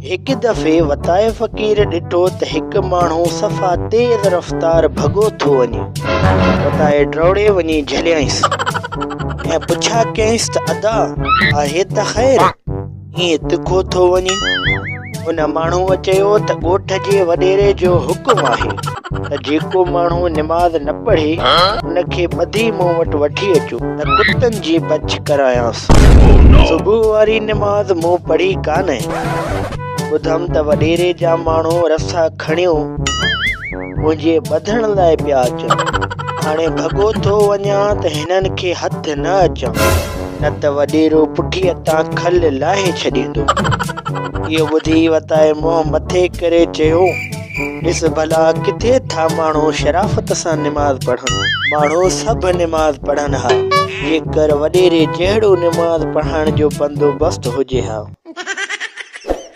एक दफ़े वताए फ़कीर ॾिठो त हिकु माण्हू सफ़ा तेज़ रफ़्तार भॻो थो वञे। वताए डोड़े वञी झलियाईंसि ऐं पुछा कयईंसि त अदा आहे त ख़ैर, ईअं तिखो थो वञे? उन माण्हूअ चयो त ॻोठ जे वॾेरे जो हुकुम आहे त जेको माण्हू निमाज़ न पढ़े उनखे ॿधी मूं वटि वठी अचो त कुतनि जी बच करायांसि। सुबुह वारी निमाज़ मूं पढ़ी कान्हे। ॿुधमि त वॾेरे जा माण्हू रसा खणियो मुंहिंजे ॿधण लाइ पिया अचनि। हाणे भॻो थो वञा त हिननि खे हथ न अचां, न त वॾेरो पुठीअ तां खल लाहे छॾींदो। इहो ॿुधी वताए मुंहुं मथे करे चयो, ॾिस भला किथे था माण्हू शराफ़त सां निमाज़ पढ़नि। माण्हू सभु निमाज़ पढ़नि हा, जेकर वॾेरे जहिड़ो निमाज़ पढ़ण जो बंदोबस्तु हुजे हा।